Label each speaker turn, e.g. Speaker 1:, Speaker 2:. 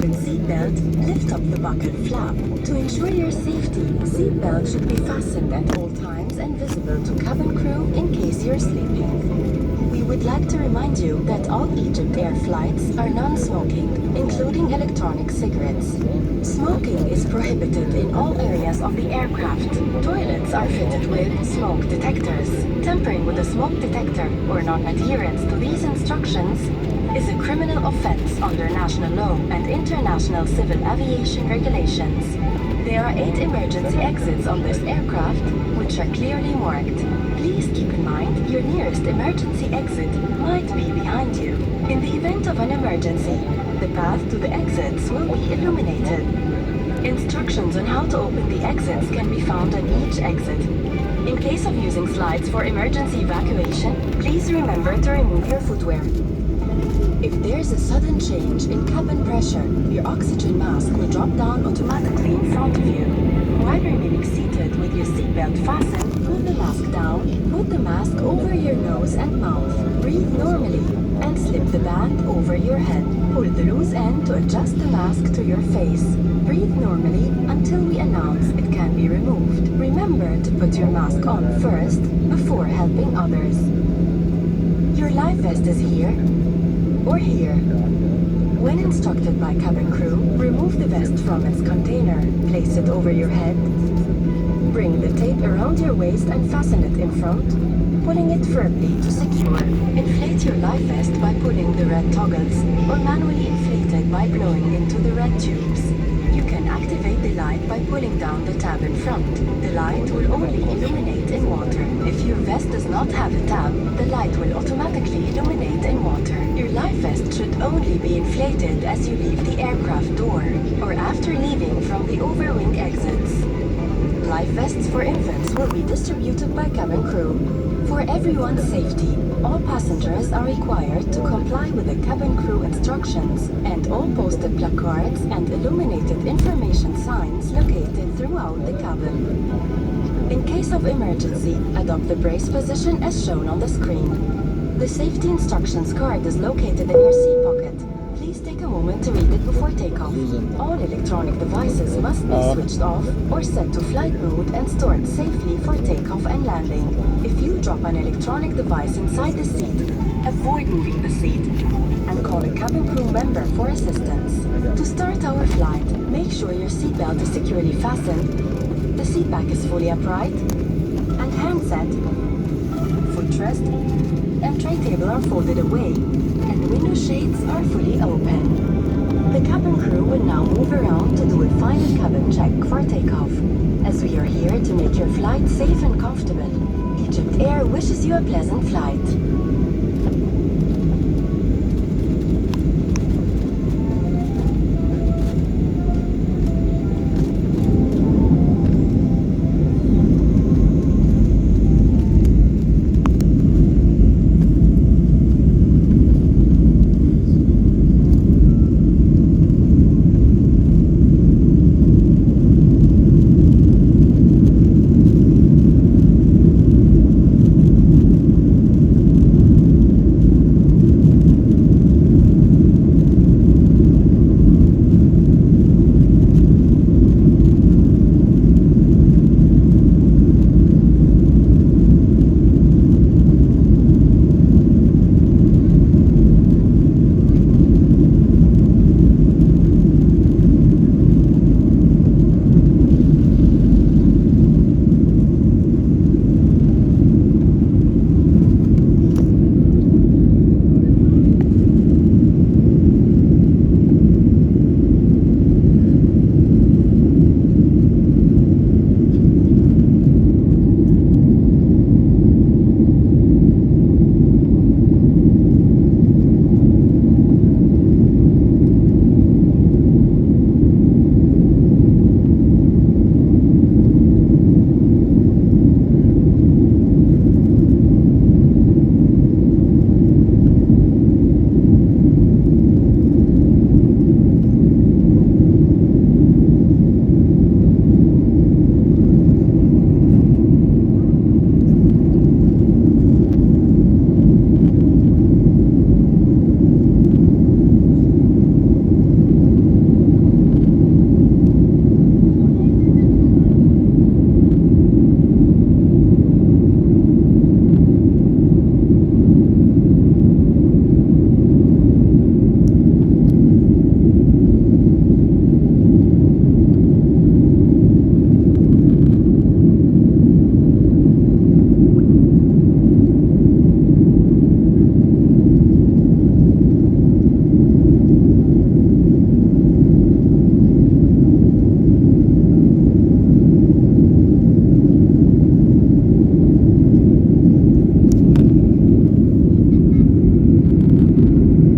Speaker 1: buckled seatbelt, lift up the buckled flap. To ensure your safety, seatbelt should be fastened at all times and visible to cabin crew in case you're sleeping. We would like to remind you that all Egypt Air flights are non-smoking, including electronic cigarettes. Smoking is prohibited in all areas of the aircraft. Toilets are fitted with smoke detectors. Tampering with a smoke detector or non-adherence to these instructions is a criminal offense under national law and international civil aviation regulations. There are 8 emergency exits on this aircraft, which are clearly marked. Please keep in mind your nearest emergency exit might be behind you. In the event of an emergency, the path to the exits will be illuminated. Instructions on how to open the exits can be found on each exit. In case of using slides for emergency evacuation, please remember to remove your footwear. If there's a sudden change in cabin pressure, your oxygen mask will drop down automatically in front of you. While remaining seated with your seatbelt fastened, pull the mask down, put the mask over your nose and mouth, breathe normally, and slip the band over your head. Pull the loose end to adjust the mask to your face. Breathe normally until we announce it can be removed. Remember to put your mask on first before helping others. Your life vest is here or here. When instructed by cabin crew, remove the vest from its container, place it over your head, bring the tape around your waist and fasten it in front, pulling it firmly to secure. Inflate your life vest by pulling the red toggles or manually inflate it by blowing into the red tubes. You can activate the light by pulling down the tab in front. The light will only illuminate in water. If your vest does not have a tab, the light will automatically illuminate in water. Your life vest should only be inflated as you leave the aircraft door or after leaving from the overwing exits. Life vests for infants will be distributed by cabin crew. For everyone's safety, all passengers are required to comply with the cabin crew instructions and all posted placards and illuminated information signs located throughout the cabin. In case of emergency, adopt the brace position as shown on the screen. The safety instructions card is located in your seat pocket. Please take a moment to read it before takeoff. All electronic devices must be switched off or set to flight mode and stored safely for takeoff and landing. If you drop an electronic device inside the seat, avoid moving the seat and call a cabin crew member for assistance. To start our flight, make sure your seatbelt is securely fastened, the seat back is fully upright, and handset, footrest, and tray table are folded away, and window shades are fully open. The cabin crew will now move around to do a final cabin check for takeoff, as we are here to make your flight safe and comfortable. Egypt Air wishes you a pleasant flight.